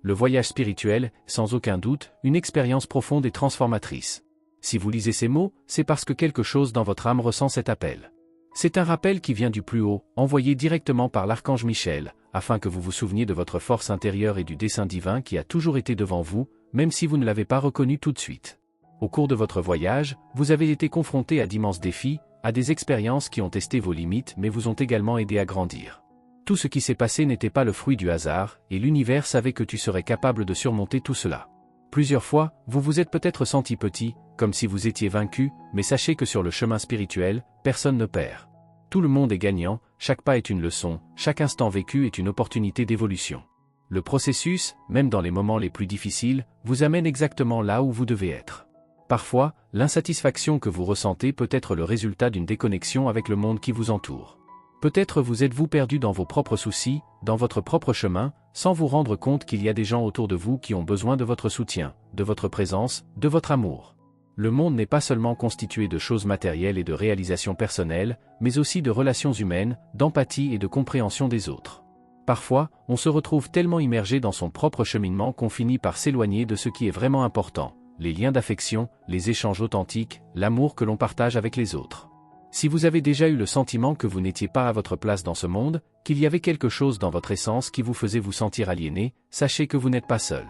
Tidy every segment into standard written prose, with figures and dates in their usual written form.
Le voyage spirituel, sans aucun doute, une expérience profonde et transformatrice. Si vous lisez ces mots, c'est parce que quelque chose dans votre âme ressent cet appel. C'est un rappel qui vient du plus haut, envoyé directement par l'archange Michel, afin que vous vous souveniez de votre force intérieure et du dessein divin qui a toujours été devant vous, même si vous ne l'avez pas reconnu tout de suite. Au cours de votre voyage, vous avez été confronté à d'immenses défis, à des expériences qui ont testé vos limites mais vous ont également aidé à grandir. Tout ce qui s'est passé n'était pas le fruit du hasard, et l'univers savait que tu serais capable de surmonter tout cela. Plusieurs fois, vous vous êtes peut-être senti petit, comme si vous étiez vaincu, mais sachez que sur le chemin spirituel, personne ne perd. Tout le monde est gagnant, chaque pas est une leçon, chaque instant vécu est une opportunité d'évolution. Le processus, même dans les moments les plus difficiles, vous amène exactement là où vous devez être. Parfois, l'insatisfaction que vous ressentez peut être le résultat d'une déconnexion avec le monde qui vous entoure. Peut-être vous êtes-vous perdu dans vos propres soucis, dans votre propre chemin, sans vous rendre compte qu'il y a des gens autour de vous qui ont besoin de votre soutien, de votre présence, de votre amour. Le monde n'est pas seulement constitué de choses matérielles et de réalisations personnelles, mais aussi de relations humaines, d'empathie et de compréhension des autres. Parfois, on se retrouve tellement immergé dans son propre cheminement qu'on finit par s'éloigner de ce qui est vraiment important, les liens d'affection, les échanges authentiques, l'amour que l'on partage avec les autres. Si vous avez déjà eu le sentiment que vous n'étiez pas à votre place dans ce monde, qu'il y avait quelque chose dans votre essence qui vous faisait vous sentir aliéné, sachez que vous n'êtes pas seul.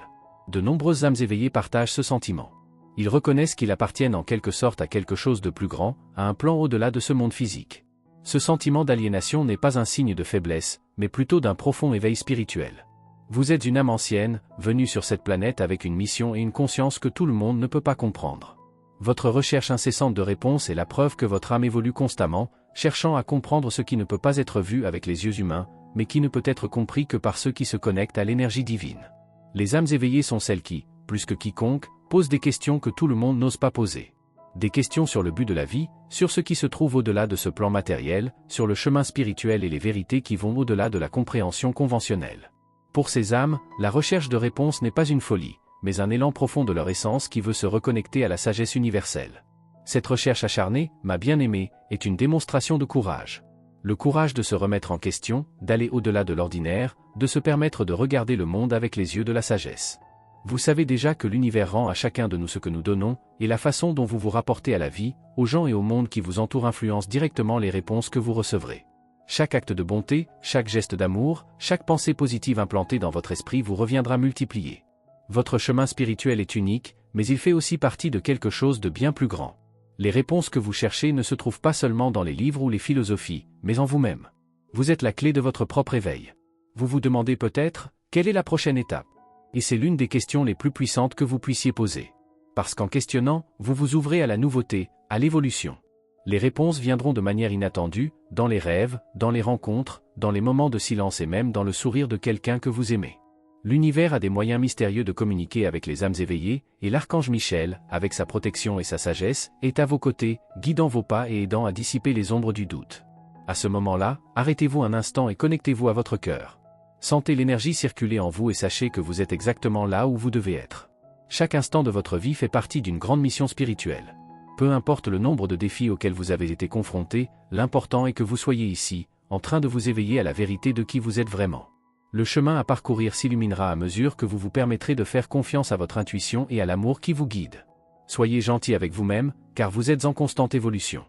De nombreuses âmes éveillées partagent ce sentiment. Ils reconnaissent qu'ils appartiennent en quelque sorte à quelque chose de plus grand, à un plan au-delà de ce monde physique. Ce sentiment d'aliénation n'est pas un signe de faiblesse, mais plutôt d'un profond éveil spirituel. Vous êtes une âme ancienne, venue sur cette planète avec une mission et une conscience que tout le monde ne peut pas comprendre. Votre recherche incessante de réponses est la preuve que votre âme évolue constamment, cherchant à comprendre ce qui ne peut pas être vu avec les yeux humains, mais qui ne peut être compris que par ceux qui se connectent à l'énergie divine. Les âmes éveillées sont celles qui, plus que quiconque, posent des questions que tout le monde n'ose pas poser. Des questions sur le but de la vie, sur ce qui se trouve au-delà de ce plan matériel, sur le chemin spirituel et les vérités qui vont au-delà de la compréhension conventionnelle. Pour ces âmes, la recherche de réponses n'est pas une folie, mais un élan profond de leur essence qui veut se reconnecter à la sagesse universelle. Cette recherche acharnée, ma bien-aimée, est une démonstration de courage. Le courage de se remettre en question, d'aller au-delà de l'ordinaire, de se permettre de regarder le monde avec les yeux de la sagesse. Vous savez déjà que l'univers rend à chacun de nous ce que nous donnons, et la façon dont vous vous rapportez à la vie, aux gens et au monde qui vous entourent influence directement les réponses que vous recevrez. Chaque acte de bonté, chaque geste d'amour, chaque pensée positive implantée dans votre esprit vous reviendra multiplié. Votre chemin spirituel est unique, mais il fait aussi partie de quelque chose de bien plus grand. Les réponses que vous cherchez ne se trouvent pas seulement dans les livres ou les philosophies, mais en vous-même. Vous êtes la clé de votre propre éveil. Vous vous demandez peut-être, quelle est la prochaine étape? Et c'est l'une des questions les plus puissantes que vous puissiez poser. Parce qu'en questionnant, vous vous ouvrez à la nouveauté, à l'évolution. Les réponses viendront de manière inattendue, dans les rêves, dans les rencontres, dans les moments de silence et même dans le sourire de quelqu'un que vous aimez. L'univers a des moyens mystérieux de communiquer avec les âmes éveillées, et l'archange Michel, avec sa protection et sa sagesse, est à vos côtés, guidant vos pas et aidant à dissiper les ombres du doute. À ce moment-là, arrêtez-vous un instant et connectez-vous à votre cœur. Sentez l'énergie circuler en vous et sachez que vous êtes exactement là où vous devez être. Chaque instant de votre vie fait partie d'une grande mission spirituelle. Peu importe le nombre de défis auxquels vous avez été confrontés, l'important est que vous soyez ici, en train de vous éveiller à la vérité de qui vous êtes vraiment. Le chemin à parcourir s'illuminera à mesure que vous vous permettrez de faire confiance à votre intuition et à l'amour qui vous guide. Soyez gentil avec vous-même, car vous êtes en constante évolution.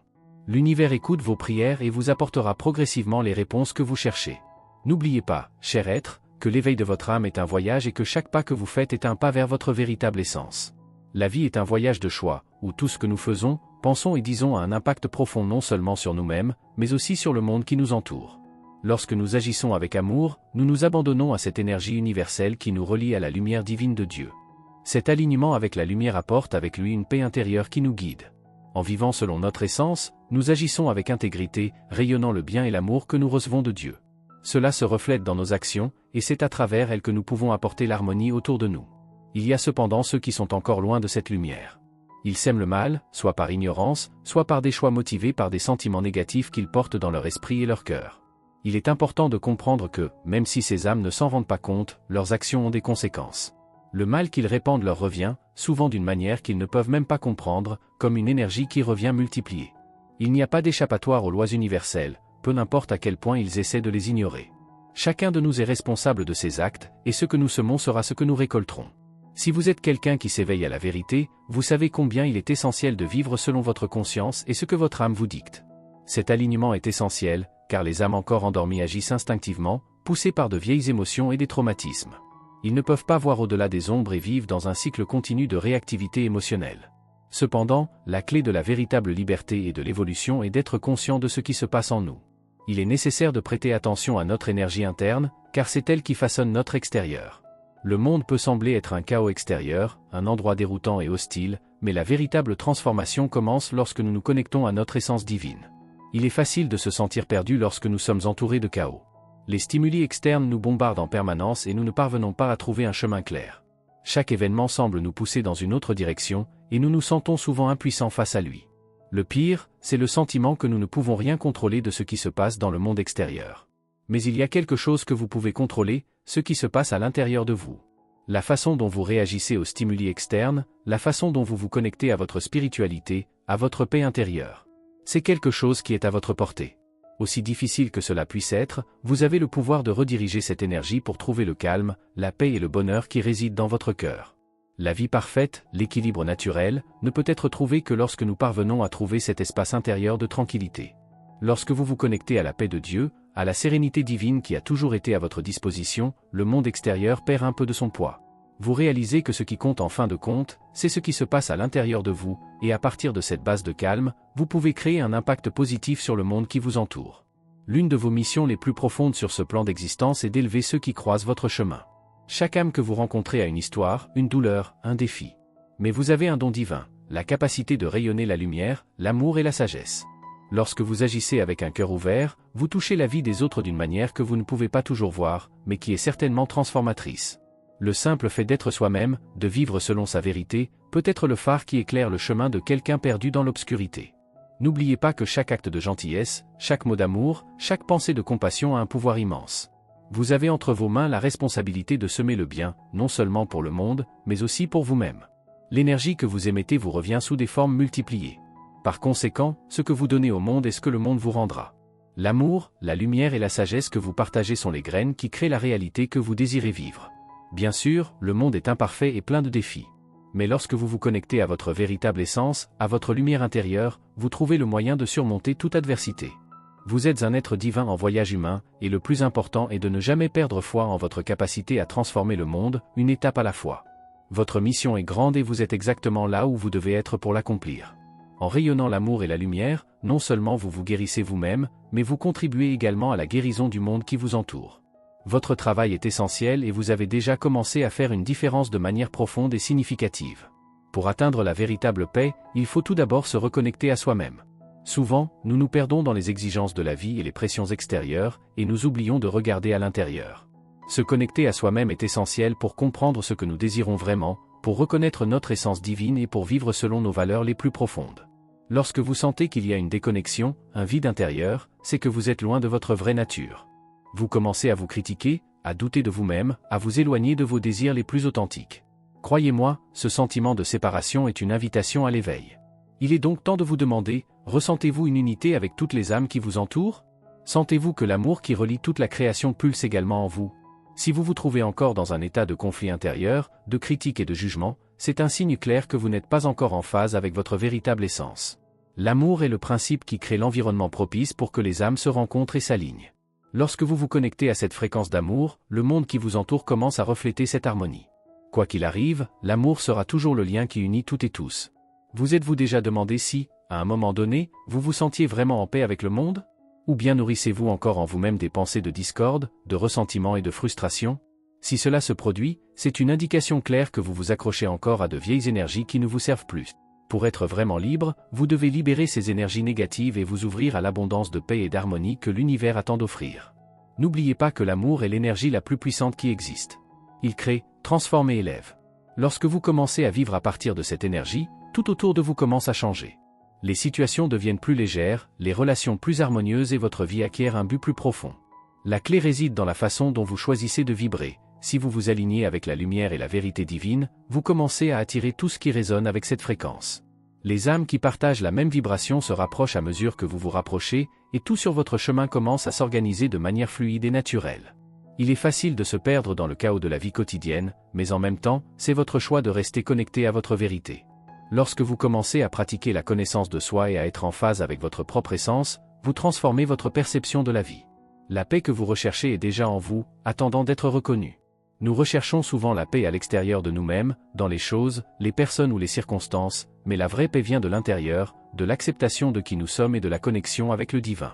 L'univers écoute vos prières et vous apportera progressivement les réponses que vous cherchez. N'oubliez pas, cher être, que l'éveil de votre âme est un voyage et que chaque pas que vous faites est un pas vers votre véritable essence. La vie est un voyage de choix, où tout ce que nous faisons, pensons et disons a un impact profond non seulement sur nous-mêmes, mais aussi sur le monde qui nous entoure. Lorsque nous agissons avec amour, nous nous abandonnons à cette énergie universelle qui nous relie à la lumière divine de Dieu. Cet alignement avec la lumière apporte avec lui une paix intérieure qui nous guide. En vivant selon notre essence, nous agissons avec intégrité, rayonnant le bien et l'amour que nous recevons de Dieu. Cela se reflète dans nos actions, et c'est à travers elles que nous pouvons apporter l'harmonie autour de nous. Il y a cependant ceux qui sont encore loin de cette lumière. Ils sèment le mal, soit par ignorance, soit par des choix motivés par des sentiments négatifs qu'ils portent dans leur esprit et leur cœur. Il est important de comprendre que, même si ces âmes ne s'en rendent pas compte, leurs actions ont des conséquences. Le mal qu'ils répandent leur revient, souvent d'une manière qu'ils ne peuvent même pas comprendre, comme une énergie qui revient multipliée. Il n'y a pas d'échappatoire aux lois universelles, peu importe à quel point ils essaient de les ignorer. Chacun de nous est responsable de ses actes, et ce que nous semons sera ce que nous récolterons. Si vous êtes quelqu'un qui s'éveille à la vérité, vous savez combien il est essentiel de vivre selon votre conscience et ce que votre âme vous dicte. Cet alignement est essentiel, car les âmes encore endormies agissent instinctivement, poussées par de vieilles émotions et des traumatismes. Ils ne peuvent pas voir au-delà des ombres et vivent dans un cycle continu de réactivité émotionnelle. Cependant, la clé de la véritable liberté et de l'évolution est d'être conscient de ce qui se passe en nous. Il est nécessaire de prêter attention à notre énergie interne, car c'est elle qui façonne notre extérieur. Le monde peut sembler être un chaos extérieur, un endroit déroutant et hostile, mais la véritable transformation commence lorsque nous nous connectons à notre essence divine. Il est facile de se sentir perdu lorsque nous sommes entourés de chaos. Les stimuli externes nous bombardent en permanence et nous ne parvenons pas à trouver un chemin clair. Chaque événement semble nous pousser dans une autre direction, et nous nous sentons souvent impuissants face à lui. Le pire, c'est le sentiment que nous ne pouvons rien contrôler de ce qui se passe dans le monde extérieur. Mais il y a quelque chose que vous pouvez contrôler, ce qui se passe à l'intérieur de vous. La façon dont vous réagissez aux stimuli externes, la façon dont vous vous connectez à votre spiritualité, à votre paix intérieure. C'est quelque chose qui est à votre portée. Aussi difficile que cela puisse être, vous avez le pouvoir de rediriger cette énergie pour trouver le calme, la paix et le bonheur qui résident dans votre cœur. La vie parfaite, l'équilibre naturel, ne peut être trouvé que lorsque nous parvenons à trouver cet espace intérieur de tranquillité. Lorsque vous vous connectez à la paix de Dieu, à la sérénité divine qui a toujours été à votre disposition, le monde extérieur perd un peu de son poids. Vous réalisez que ce qui compte en fin de compte, c'est ce qui se passe à l'intérieur de vous, et à partir de cette base de calme, vous pouvez créer un impact positif sur le monde qui vous entoure. L'une de vos missions les plus profondes sur ce plan d'existence est d'élever ceux qui croisent votre chemin. Chaque âme que vous rencontrez a une histoire, une douleur, un défi. Mais vous avez un don divin, la capacité de rayonner la lumière, l'amour et la sagesse. Lorsque vous agissez avec un cœur ouvert, vous touchez la vie des autres d'une manière que vous ne pouvez pas toujours voir, mais qui est certainement transformatrice. Le simple fait d'être soi-même, de vivre selon sa vérité, peut être le phare qui éclaire le chemin de quelqu'un perdu dans l'obscurité. N'oubliez pas que chaque acte de gentillesse, chaque mot d'amour, chaque pensée de compassion a un pouvoir immense. Vous avez entre vos mains la responsabilité de semer le bien, non seulement pour le monde, mais aussi pour vous-même. L'énergie que vous émettez vous revient sous des formes multipliées. Par conséquent, ce que vous donnez au monde est ce que le monde vous rendra. L'amour, la lumière et la sagesse que vous partagez sont les graines qui créent la réalité que vous désirez vivre. Bien sûr, le monde est imparfait et plein de défis. Mais lorsque vous vous connectez à votre véritable essence, à votre lumière intérieure, vous trouvez le moyen de surmonter toute adversité. Vous êtes un être divin en voyage humain, et le plus important est de ne jamais perdre foi en votre capacité à transformer le monde, une étape à la fois. Votre mission est grande et vous êtes exactement là où vous devez être pour l'accomplir. En rayonnant l'amour et la lumière, non seulement vous vous guérissez vous-même, mais vous contribuez également à la guérison du monde qui vous entoure. Votre travail est essentiel et vous avez déjà commencé à faire une différence de manière profonde et significative. Pour atteindre la véritable paix, il faut tout d'abord se reconnecter à soi-même. Souvent, nous nous perdons dans les exigences de la vie et les pressions extérieures, et nous oublions de regarder à l'intérieur. Se connecter à soi-même est essentiel pour comprendre ce que nous désirons vraiment, pour reconnaître notre essence divine et pour vivre selon nos valeurs les plus profondes. Lorsque vous sentez qu'il y a une déconnexion, un vide intérieur, c'est que vous êtes loin de votre vraie nature. Vous commencez à vous critiquer, à douter de vous-même, à vous éloigner de vos désirs les plus authentiques. Croyez-moi, ce sentiment de séparation est une invitation à l'éveil. Il est donc temps de vous demander, ressentez-vous une unité avec toutes les âmes qui vous entourent? Sentez-vous que l'amour qui relie toute la création pulse également en vous? Si vous vous trouvez encore dans un état de conflit intérieur, de critique et de jugement, c'est un signe clair que vous n'êtes pas encore en phase avec votre véritable essence. L'amour est le principe qui crée l'environnement propice pour que les âmes se rencontrent et s'alignent. Lorsque vous vous connectez à cette fréquence d'amour, le monde qui vous entoure commence à refléter cette harmonie. Quoi qu'il arrive, l'amour sera toujours le lien qui unit toutes et tous. Vous êtes-vous déjà demandé si, à un moment donné, vous vous sentiez vraiment en paix avec le monde? Ou bien nourrissez-vous encore en vous-même des pensées de discorde, de ressentiment et de frustration? Si cela se produit, c'est une indication claire que vous vous accrochez encore à de vieilles énergies qui ne vous servent plus. Pour être vraiment libre, vous devez libérer ces énergies négatives et vous ouvrir à l'abondance de paix et d'harmonie que l'univers attend d'offrir. N'oubliez pas que l'amour est l'énergie la plus puissante qui existe. Il crée, transforme et élève. Lorsque vous commencez à vivre à partir de cette énergie, tout autour de vous commence à changer. Les situations deviennent plus légères, les relations plus harmonieuses et votre vie acquiert un but plus profond. La clé réside dans la façon dont vous choisissez de vibrer. Si vous vous alignez avec la lumière et la vérité divine, vous commencez à attirer tout ce qui résonne avec cette fréquence. Les âmes qui partagent la même vibration se rapprochent à mesure que vous vous rapprochez, et tout sur votre chemin commence à s'organiser de manière fluide et naturelle. Il est facile de se perdre dans le chaos de la vie quotidienne, mais en même temps, c'est votre choix de rester connecté à votre vérité. Lorsque vous commencez à pratiquer la connaissance de soi et à être en phase avec votre propre essence, vous transformez votre perception de la vie. La paix que vous recherchez est déjà en vous, attendant d'être reconnue. Nous recherchons souvent la paix à l'extérieur de nous-mêmes, dans les choses, les personnes ou les circonstances, mais la vraie paix vient de l'intérieur, de l'acceptation de qui nous sommes et de la connexion avec le divin.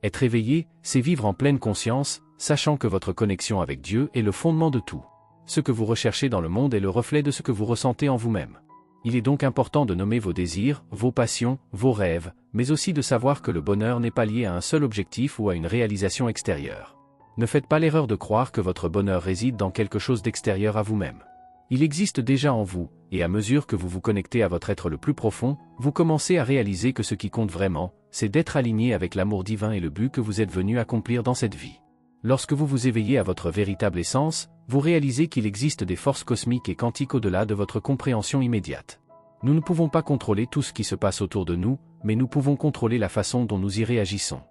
Être éveillé, c'est vivre en pleine conscience, sachant que votre connexion avec Dieu est le fondement de tout. Ce que vous recherchez dans le monde est le reflet de ce que vous ressentez en vous-même. Il est donc important de nommer vos désirs, vos passions, vos rêves, mais aussi de savoir que le bonheur n'est pas lié à un seul objectif ou à une réalisation extérieure. Ne faites pas l'erreur de croire que votre bonheur réside dans quelque chose d'extérieur à vous-même. Il existe déjà en vous, et à mesure que vous vous connectez à votre être le plus profond, vous commencez à réaliser que ce qui compte vraiment, c'est d'être aligné avec l'amour divin et le but que vous êtes venu accomplir dans cette vie. Lorsque vous vous éveillez à votre véritable essence, vous réalisez qu'il existe des forces cosmiques et quantiques au-delà de votre compréhension immédiate. Nous ne pouvons pas contrôler tout ce qui se passe autour de nous, mais nous pouvons contrôler la façon dont nous y réagissons.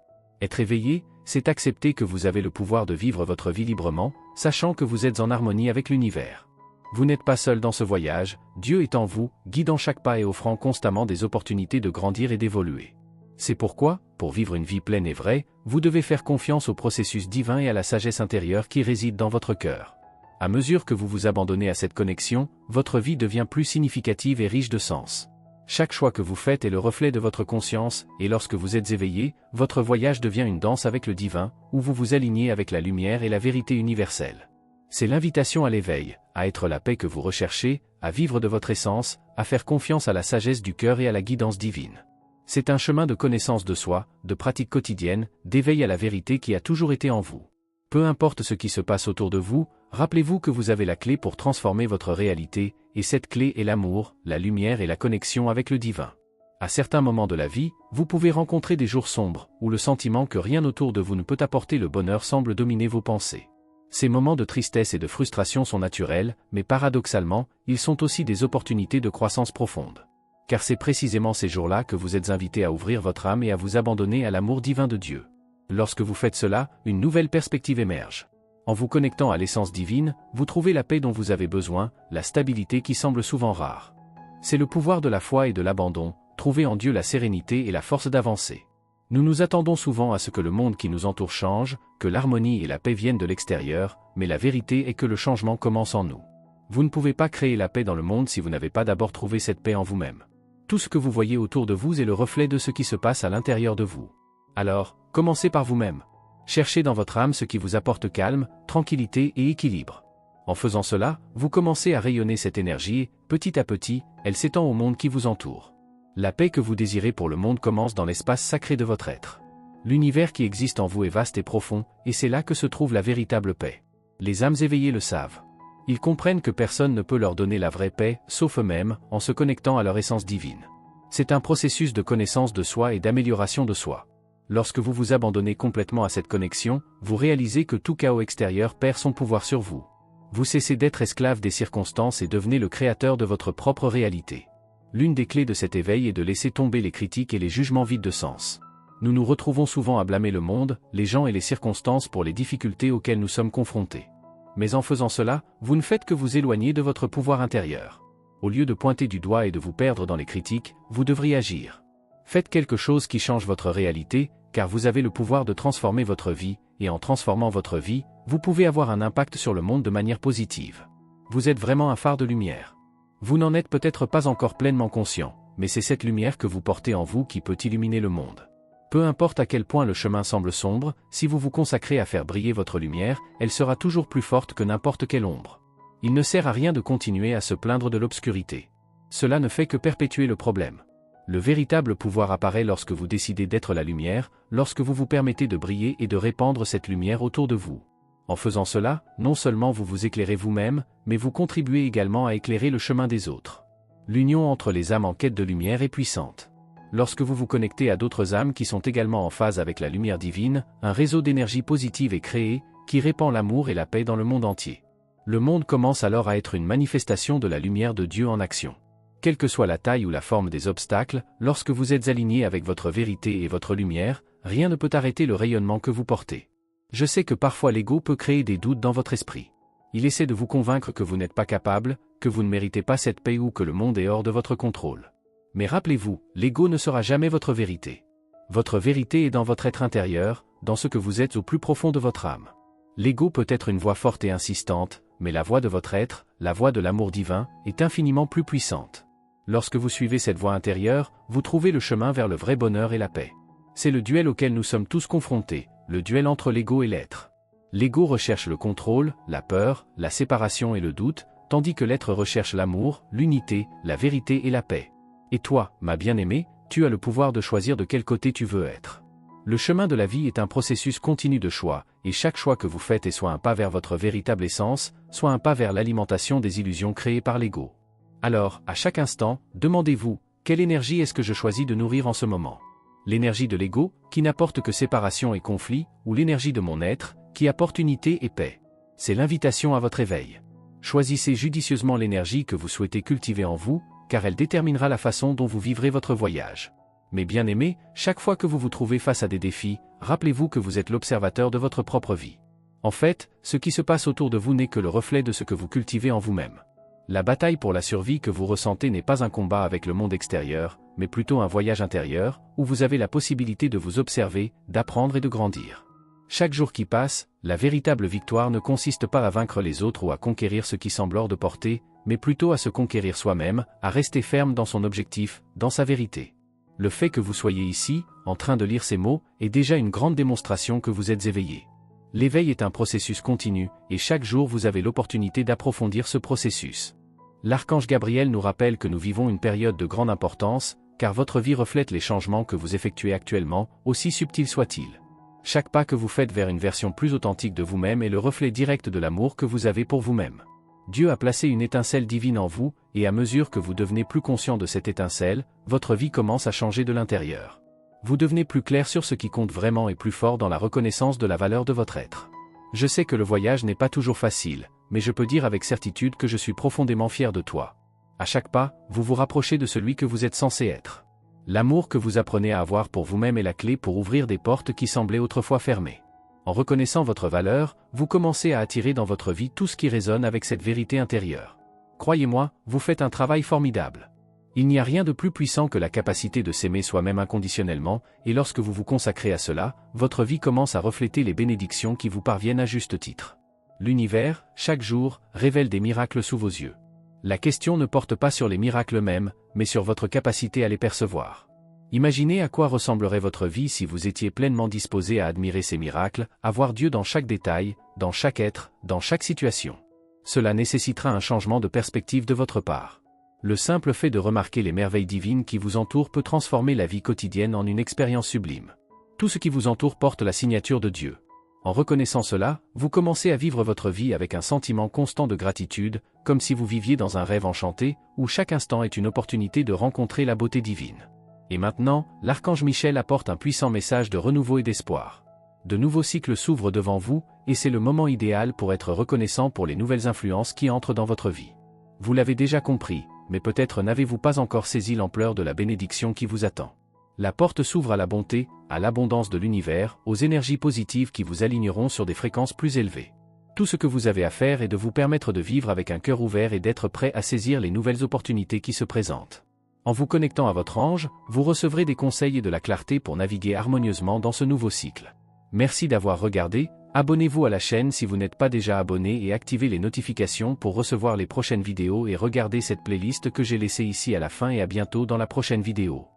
Être éveillé, c'est accepter que vous avez le pouvoir de vivre votre vie librement, sachant que vous êtes en harmonie avec l'univers. Vous n'êtes pas seul dans ce voyage, Dieu est en vous, guidant chaque pas et offrant constamment des opportunités de grandir et d'évoluer. C'est pourquoi, pour vivre une vie pleine et vraie, vous devez faire confiance au processus divin et à la sagesse intérieure qui réside dans votre cœur. À mesure que vous vous abandonnez à cette connexion, votre vie devient plus significative et riche de sens. Chaque choix que vous faites est le reflet de votre conscience, et lorsque vous êtes éveillé, votre voyage devient une danse avec le divin, où vous vous alignez avec la lumière et la vérité universelle. C'est l'invitation à l'éveil, à être la paix que vous recherchez, à vivre de votre essence, à faire confiance à la sagesse du cœur et à la guidance divine. C'est un chemin de connaissance de soi, de pratique quotidienne, d'éveil à la vérité qui a toujours été en vous. Peu importe ce qui se passe autour de vous, rappelez-vous que vous avez la clé pour transformer votre réalité, et cette clé est l'amour, la lumière et la connexion avec le divin. À certains moments de la vie, vous pouvez rencontrer des jours sombres, où le sentiment que rien autour de vous ne peut apporter le bonheur semble dominer vos pensées. Ces moments de tristesse et de frustration sont naturels, mais paradoxalement, ils sont aussi des opportunités de croissance profonde. Car c'est précisément ces jours-là que vous êtes invité à ouvrir votre âme et à vous abandonner à l'amour divin de Dieu. Lorsque vous faites cela, une nouvelle perspective émerge. En vous connectant à l'essence divine, vous trouvez la paix dont vous avez besoin, la stabilité qui semble souvent rare. C'est le pouvoir de la foi et de l'abandon, trouver en Dieu la sérénité et la force d'avancer. Nous nous attendons souvent à ce que le monde qui nous entoure change, que l'harmonie et la paix viennent de l'extérieur, mais la vérité est que le changement commence en nous. Vous ne pouvez pas créer la paix dans le monde si vous n'avez pas d'abord trouvé cette paix en vous-même. Tout ce que vous voyez autour de vous est le reflet de ce qui se passe à l'intérieur de vous. Alors, commencez par vous-même. Cherchez dans votre âme ce qui vous apporte calme, tranquillité et équilibre. En faisant cela, vous commencez à rayonner cette énergie et, petit à petit, elle s'étend au monde qui vous entoure. La paix que vous désirez pour le monde commence dans l'espace sacré de votre être. L'univers qui existe en vous est vaste et profond, et c'est là que se trouve la véritable paix. Les âmes éveillées le savent. Ils comprennent que personne ne peut leur donner la vraie paix, sauf eux-mêmes, en se connectant à leur essence divine. C'est un processus de connaissance de soi et d'amélioration de soi. Lorsque vous vous abandonnez complètement à cette connexion, vous réalisez que tout chaos extérieur perd son pouvoir sur vous. Vous cessez d'être esclave des circonstances et devenez le créateur de votre propre réalité. L'une des clés de cet éveil est de laisser tomber les critiques et les jugements vides de sens. Nous nous retrouvons souvent à blâmer le monde, les gens et les circonstances pour les difficultés auxquelles nous sommes confrontés. Mais en faisant cela, vous ne faites que vous éloigner de votre pouvoir intérieur. Au lieu de pointer du doigt et de vous perdre dans les critiques, vous devriez agir. Faites quelque chose qui change votre réalité, car vous avez le pouvoir de transformer votre vie, et en transformant votre vie, vous pouvez avoir un impact sur le monde de manière positive. Vous êtes vraiment un phare de lumière. Vous n'en êtes peut-être pas encore pleinement conscient, mais c'est cette lumière que vous portez en vous qui peut illuminer le monde. Peu importe à quel point le chemin semble sombre, si vous vous consacrez à faire briller votre lumière, elle sera toujours plus forte que n'importe quelle ombre. Il ne sert à rien de continuer à se plaindre de l'obscurité. Cela ne fait que perpétuer le problème. Le véritable pouvoir apparaît lorsque vous décidez d'être la lumière, lorsque vous vous permettez de briller et de répandre cette lumière autour de vous. En faisant cela, non seulement vous vous éclairez vous-même, mais vous contribuez également à éclairer le chemin des autres. L'union entre les âmes en quête de lumière est puissante. Lorsque vous vous connectez à d'autres âmes qui sont également en phase avec la lumière divine, un réseau d'énergie positive est créé, qui répand l'amour et la paix dans le monde entier. Le monde commence alors à être une manifestation de la lumière de Dieu en action. Quelle que soit la taille ou la forme des obstacles, lorsque vous êtes aligné avec votre vérité et votre lumière, rien ne peut arrêter le rayonnement que vous portez. Je sais que parfois l'ego peut créer des doutes dans votre esprit. Il essaie de vous convaincre que vous n'êtes pas capable, que vous ne méritez pas cette paix ou que le monde est hors de votre contrôle. Mais rappelez-vous, l'ego ne sera jamais votre vérité. Votre vérité est dans votre être intérieur, dans ce que vous êtes au plus profond de votre âme. L'ego peut être une voix forte et insistante, mais la voix de votre être, la voix de l'amour divin, est infiniment plus puissante. Lorsque vous suivez cette voix intérieure, vous trouvez le chemin vers le vrai bonheur et la paix. C'est le duel auquel nous sommes tous confrontés, le duel entre l'ego et l'être. L'ego recherche le contrôle, la peur, la séparation et le doute, tandis que l'être recherche l'amour, l'unité, la vérité et la paix. Et toi, ma bien-aimée, tu as le pouvoir de choisir de quel côté tu veux être. Le chemin de la vie est un processus continu de choix, et chaque choix que vous faites est soit un pas vers votre véritable essence, soit un pas vers l'alimentation des illusions créées par l'ego. Alors, à chaque instant, demandez-vous, quelle énergie est-ce que je choisis de nourrir en ce moment? L'énergie de l'ego, qui n'apporte que séparation et conflit, ou l'énergie de mon être, qui apporte unité et paix? C'est l'invitation à votre éveil. Choisissez judicieusement l'énergie que vous souhaitez cultiver en vous, car elle déterminera la façon dont vous vivrez votre voyage. Mais bien aimé, chaque fois que vous vous trouvez face à des défis, rappelez-vous que vous êtes l'observateur de votre propre vie. En fait, ce qui se passe autour de vous n'est que le reflet de ce que vous cultivez en vous-même. La bataille pour la survie que vous ressentez n'est pas un combat avec le monde extérieur, mais plutôt un voyage intérieur, où vous avez la possibilité de vous observer, d'apprendre et de grandir. Chaque jour qui passe, la véritable victoire ne consiste pas à vaincre les autres ou à conquérir ce qui semble hors de portée, mais plutôt à se conquérir soi-même, à rester ferme dans son objectif, dans sa vérité. Le fait que vous soyez ici, en train de lire ces mots, est déjà une grande démonstration que vous êtes éveillé. L'éveil est un processus continu, et chaque jour vous avez l'opportunité d'approfondir ce processus. L'archange Gabriel nous rappelle que nous vivons une période de grande importance, car votre vie reflète les changements que vous effectuez actuellement, aussi subtils soient-ils. Chaque pas que vous faites vers une version plus authentique de vous-même est le reflet direct de l'amour que vous avez pour vous-même. Dieu a placé une étincelle divine en vous, et à mesure que vous devenez plus conscient de cette étincelle, votre vie commence à changer de l'intérieur. Vous devenez plus clair sur ce qui compte vraiment et plus fort dans la reconnaissance de la valeur de votre être. Je sais que le voyage n'est pas toujours facile, mais je peux dire avec certitude que je suis profondément fier de toi. À chaque pas, vous vous rapprochez de celui que vous êtes censé être. L'amour que vous apprenez à avoir pour vous-même est la clé pour ouvrir des portes qui semblaient autrefois fermées. En reconnaissant votre valeur, vous commencez à attirer dans votre vie tout ce qui résonne avec cette vérité intérieure. Croyez-moi, vous faites un travail formidable. Il n'y a rien de plus puissant que la capacité de s'aimer soi-même inconditionnellement, et lorsque vous vous consacrez à cela, votre vie commence à refléter les bénédictions qui vous parviennent à juste titre. L'univers, chaque jour, révèle des miracles sous vos yeux. La question ne porte pas sur les miracles eux-mêmes, mais sur votre capacité à les percevoir. Imaginez à quoi ressemblerait votre vie si vous étiez pleinement disposé à admirer ces miracles, à voir Dieu dans chaque détail, dans chaque être, dans chaque situation. Cela nécessitera un changement de perspective de votre part. Le simple fait de remarquer les merveilles divines qui vous entourent peut transformer la vie quotidienne en une expérience sublime. Tout ce qui vous entoure porte la signature de Dieu. En reconnaissant cela, vous commencez à vivre votre vie avec un sentiment constant de gratitude, comme si vous viviez dans un rêve enchanté, où chaque instant est une opportunité de rencontrer la beauté divine. Et maintenant, l'archange Michel apporte un puissant message de renouveau et d'espoir. De nouveaux cycles s'ouvrent devant vous, et c'est le moment idéal pour être reconnaissant pour les nouvelles influences qui entrent dans votre vie. Vous l'avez déjà compris, mais peut-être n'avez-vous pas encore saisi l'ampleur de la bénédiction qui vous attend. La porte s'ouvre à la bonté, à l'abondance de l'univers, aux énergies positives qui vous aligneront sur des fréquences plus élevées. Tout ce que vous avez à faire est de vous permettre de vivre avec un cœur ouvert et d'être prêt à saisir les nouvelles opportunités qui se présentent. En vous connectant à votre ange, vous recevrez des conseils et de la clarté pour naviguer harmonieusement dans ce nouveau cycle. Merci d'avoir regardé, abonnez-vous à la chaîne si vous n'êtes pas déjà abonné et activez les notifications pour recevoir les prochaines vidéos et regardez cette playlist que j'ai laissée ici à la fin et à bientôt dans la prochaine vidéo.